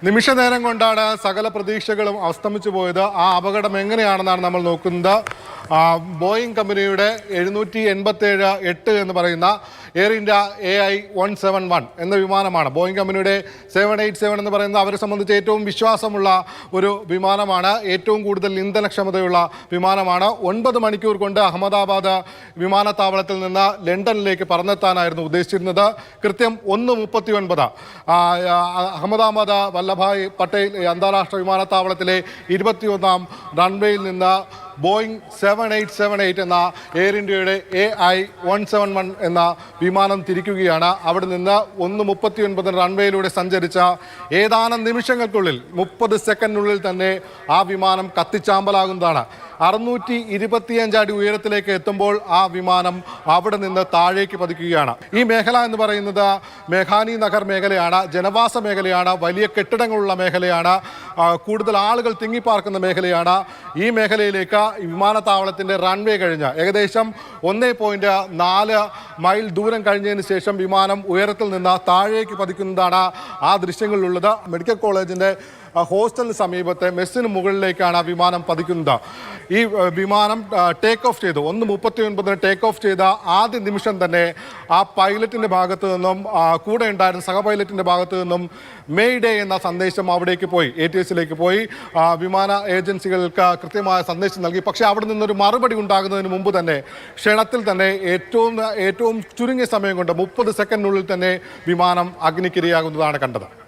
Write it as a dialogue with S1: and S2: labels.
S1: നിമിഷ നേരം കൊണ്ടാണ് സകല പ്രതീക്ഷകളും അസ്തമിച്ചു പോയത്. ആ അപകടം എങ്ങനെയാണെന്നാണ് നമ്മൾ നോക്കുന്നത്. ബോയിങ് കമ്പനിയുടെ 787-8 എന്ന് പറയുന്ന എയർ ഇന്ത്യ AI-171 എന്ന വിമാനമാണ്. ബോയിങ് കമ്പനിയുടെ 787 എന്ന് പറയുന്നത് അവരെ സംബന്ധിച്ച് ഏറ്റവും വിശ്വാസമുള്ള ഒരു വിമാനമാണ്. ഏറ്റവും കൂടുതൽ ഇന്ധനക്ഷമതയുള്ള വിമാനമാണ്. 9 മണിക്കൂർ കൊണ്ട് അഹമ്മദാബാദ് വിമാനത്താവളത്തിൽ നിന്ന് ലണ്ടനിലേക്ക് പറന്നെത്താനായിരുന്നു ഉദ്ദേശിച്ചിരുന്നത്. കൃത്യം 1:39 അഹമ്മദാബാദ് വല്ലഭായ് പട്ടേൽ അന്താരാഷ്ട്ര വിമാനത്താവളത്തിലെ 21ാം റൺവേയിൽ നിന്ന് ബോയിങ് 7878 എന്ന എയർ ഇന്ത്യയുടെ AI-171 എന്ന വിമാനം തിരിക്കുകയാണ്. അവിടെ നിന്ന് 1:39 റൺവേയിലൂടെ സഞ്ചരിച്ച ഏതാനും നിമിഷങ്ങൾക്കുള്ളിൽ 30 സെക്കൻഡിനുള്ളിൽ തന്നെ ആ വിമാനം കത്തിച്ചാമ്പലാകുന്നതാണ്. 625 അടി ഉയരത്തിലേക്ക് എത്തുമ്പോൾ ആ വിമാനം അവിടെ നിന്ന് താഴേക്ക് പതിക്കുകയാണ്. ഈ മേഖല എന്ന് പറയുന്നത് മേഘാനി നഗർ മേഖലയാണ്, ജനവാസ മേഖലയാണ്, വലിയ കെട്ടിടങ്ങളുള്ള മേഖലയാണ്, കൂടുതൽ ആളുകൾ തിങ്ങിപ്പാർക്കുന്ന മേഖലയാണ്. ഈ മേഖലയിലേക്ക് വിമാനത്താവളത്തിൻ്റെ റൺവേ കഴിഞ്ഞ് ഏകദേശം 1.4 മൈൽ ദൂരം കഴിഞ്ഞതിന് ശേഷം വിമാനം ഉയരത്തിൽ നിന്ന് താഴേക്ക് പതിക്കുന്നതാണ് ആ ദൃശ്യങ്ങളിലുള്ളത്. മെഡിക്കൽ കോളേജിൻ്റെ ഹോസ്റ്റലിന് സമീപത്തെ മെസ്സിന് മുകളിലേക്കാണ് ആ വിമാനം പതിക്കുന്നത്. ഈ വിമാനം ടേക്ക് ഓഫ് ചെയ്തു 1:39 ടേക്ക് ഓഫ് ചെയ്ത ആദ്യ നിമിഷം തന്നെ ആ പൈലറ്റിൻ്റെ ഭാഗത്തു നിന്നും കൂടെ ഉണ്ടായിരുന്ന സഹ പൈലറ്റിൻ്റെ ഭാഗത്തു നിന്നും മെയ് ഡേ എന്ന സന്ദേശം അവിടേക്ക് പോയി, ATSലേക്ക് പോയി. വിമാന ഏജൻസികൾക്ക് കൃത്യമായ സന്ദേശം നൽകി. പക്ഷേ അവിടെ നിന്നൊരു മറുപടി ഉണ്ടാകുന്നതിന് മുമ്പ് തന്നെ ക്ഷണത്തിൽ തന്നെ ഏറ്റവും ചുരുങ്ങിയ സമയം കൊണ്ട് 30 സെക്കൻഡിനുള്ളിൽ തന്നെ വിമാനം അഗ്നിക്കിരയാകുന്നതാണ് കണ്ടത്.